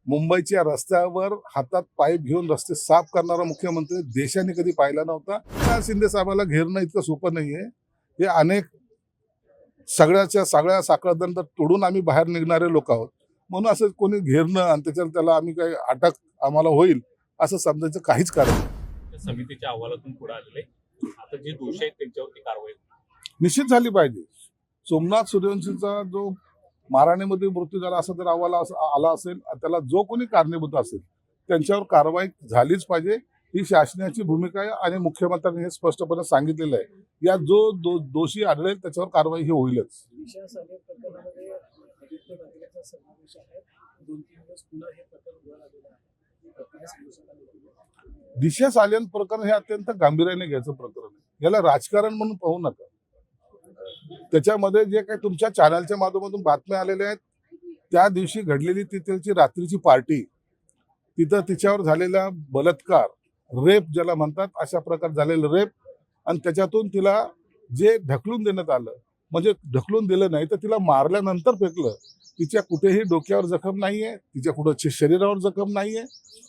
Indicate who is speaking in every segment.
Speaker 1: मुंबईच्या रस्त्यावर हातात पाईप घेऊन रस्ते साफ करणारा मुख्यमंत्री देशाने कधी पाहिला नव्हता. एकनाथ शिंदे साहेबाला घेरणं इतकं सोपं नाहीये. हे अनेक सगळ्या साखळदंड तोडून आम्ही बाहेर निघणारे लोक आहोत. म्हणून असं कोणी घेरणं आणि त्याला आम्ही काही अटक आम्हाला होईल असं समजायचं काहीच कारण नाही.
Speaker 2: समितीच्या अहवालातून पुढे आलेले आता जे दोषी आहेत त्यांच्यावरती कारवाई
Speaker 1: निश्चित झाली पाहिजे. सोमनाथ सूर्यवंशीचा जो मारहाणीमध्ये मृत्यू झाला असा जर अहवाल आला असेल, त्याला जो कोणी कारणीभूत असेल त्यांच्यावर कारवाई झालीच पाहिजे. ही शासनाची भूमिका आहे आणि मुख्यमंत्र्यांनी हे स्पष्टपणे सांगितलेलं आहे. या जो दोषी आढळेल त्याच्यावर कारवाई ही होईलच. दिशा सालियन प्रकरण हे अत्यंत गांभीर्याने घ्यायचं प्रकरण आहे. याला राजकारण म्हणून पाहू नका. त्याच्यामध्ये जे काही तुमच्या चॅनलच्या माध्यमातून बातम्या आलेल्या आहेत, त्या दिवशी घडलेली तिथलची रात्रीची पार्टी, तिथं तिच्यावर झालेला बलात्कार, रेप ज्याला म्हणतात, अशा प्रकार झालेलं रेप, आणि त्याच्यातून तिला जे ढकलून देण्यात आलं, म्हणजे ढकलून दिलं नाही तर तिला मारल्यानंतर फेकलं. तिच्या कुठेही डोक्यावर जखम नाहीये, तिच्या कुठे शरीरावर जखम नाहीये.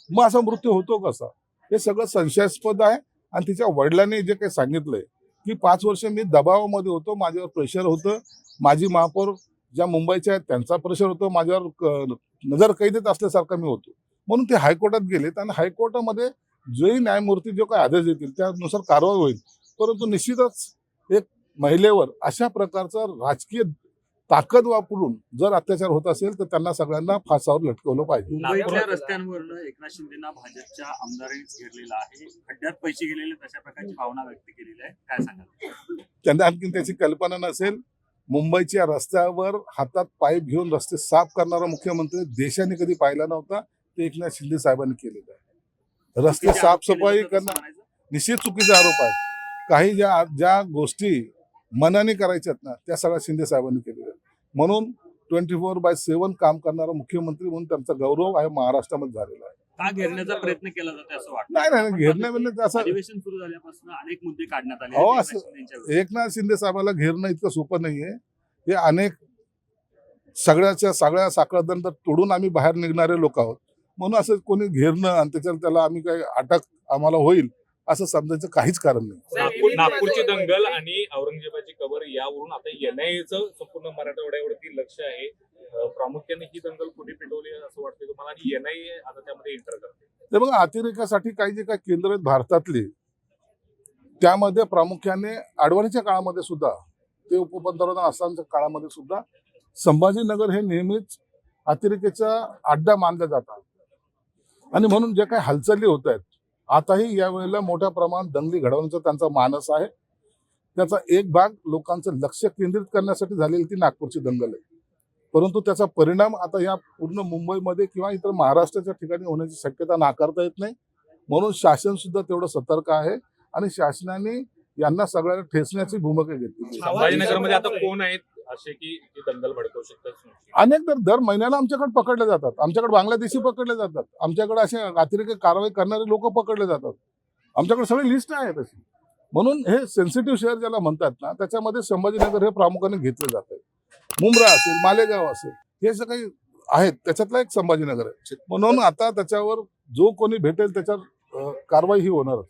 Speaker 1: मग असा मृत्यू होतो कसा? हे सगळं संशयास्पद आहे. आणि तिच्या वडिलांनी जे काही सांगितलंय की 5 वर्ष मी दबावामध्ये होतो, माझ्यावर प्रेशर होतं, माझी महापौर ज्या मुंबईच्या आहेत त्यांचा प्रेशर होतो, माझ्यावर नजर कैदेत असल्यासारखा मी होतो, म्हणून ते हायकोर्टात गेलेत. आणि हायकोर्टामध्ये जोही न्यायमूर्ती जो काही आदेश देतील त्यानुसार कारवाई होईल. परंतु निश्चितच एक महिलेवर अशा प्रकारचा राजकीय ताकद वापरून जर अत्याचार होत असेल तर त्यांना सगळ्यांना फासावर लटकवलं पाहिजे.
Speaker 3: मुंबईच्या रस्त्यांवरनं एकनाथ शिंदेना भाजपच्या आमदारांनीच घेरलेलं आहे, खड्ड्यात पैसे गेलेले, तशा प्रकारची भावना व्यक्त केलेली आहे. काय सांगाल?
Speaker 1: त्यांना आणखी त्याची कल्पना नसेल. मुंबईच्या रस्त्यावर हातात पाईप घेऊन रस्ते साफ करणारा मुख्यमंत्री देशाने कधी पाहिला नव्हता. ते एकनाथ शिंदे साहेबांनी केलेलं आहे. रस्ते साफसफाई करणं निश्चित चुकीचा आरोप आहे. काही ज्या गोष्टी मनाने करायच्यात ना, त्या सगळ्या शिंदे साहेबांनी केलेल्या आहेत. म्हणून 24/7 काम करणारा मुख्यमंत्री म्हणून त्यांचा गौरव आहे महाराष्ट्रामध्ये झालेला आहे.
Speaker 3: का घेरण्याचा प्रयत्न केला जातो असं वाटतं?
Speaker 1: नाही घेरण्यामध्ये असं
Speaker 3: अधिवेशन सुरू झाल्यापासून अनेक मुद्दे काढण्यात आले.
Speaker 1: हो, असं एकनाथ शिंदे साहेबाला घेरणं इतकं सोपं नाहीये. हे अनेक सगळ्या साखळदंड तोडून आम्ही बाहेर निघणारे लोक आहोत. म्हणून असं कोणी घेरणं आणि त्याला आम्ही काही अटक आम्हाला होईल असं समजायचं काहीच कारण नाही.
Speaker 2: नागपूरची दंगल आणि औरंगजेबाची कबर यावरून आता एनआयएचं संपूर्ण मराठवाड्यावरती लक्ष आहे. प्रामुख्याने ही दंगल कुठे पेटवली असं वाटतं तुम्हाला, आणि एनआयए आता त्यामध्ये एंटर करते?
Speaker 1: ते बघा, अतिरेकासाठी काही जे काही केंद्र आहेत भारतातली, त्यामध्ये प्रामुख्याने अडवाणीच्या काळामध्ये सुद्धा, ते उपपंतप्रधान असतानाच्या काळामध्ये सुद्धा संभाजीनगर हे नेहमीच अतिरेकाचा अड्डा मानलं जातात. आणि म्हणून जे काही हालचाली होत आहेत आताही यावेळेला मोठ्या प्रमाणात दंगली घडवण्याचा त्यांचा मानस आहे. त्याचा एक भाग लोकांचं लक्ष केंद्रित करण्यासाठी झालेली ती नागपूरची दंगल आहे. परंतु त्याचा परिणाम आता या पूर्ण मुंबईमध्ये किंवा इतर महाराष्ट्राच्या ठिकाणी होण्याची शक्यता नाकारता येत नाही. म्हणून शासन सुद्धा तेवढं सतर्क आहे आणि शासनाने यांना सगळ्यांना ठेचण्याची भूमिका घेतली.
Speaker 2: संभाजीनगरमध्ये आता कोण आहेत असे की दंगल भडकवू शकतात?
Speaker 1: अनेक दर महिन्याला आमच्याकडे पकडले जातात. आमच्याकडे बांगलादेशी पकडले जातात. आमच्याकडे असे अतिरेक कारवाई करणारे लोक पकडले जातात. आमच्याकडे सगळी लिस्ट आहे तशी. म्हणून हे सेन्सिटिव्ह शहर ज्याला म्हणतात ना, त्याच्यामध्ये संभाजीनगर हे प्रामुख्याने घेतलं जातं. मुंब्रा असेल, मालेगाव असेल, हे जे काही आहेत त्याच्यातला एक संभाजीनगर आहे. म्हणून आता त्याच्यावर जो कोणी भेटेल त्याच्यावर कारवाई ही होणार.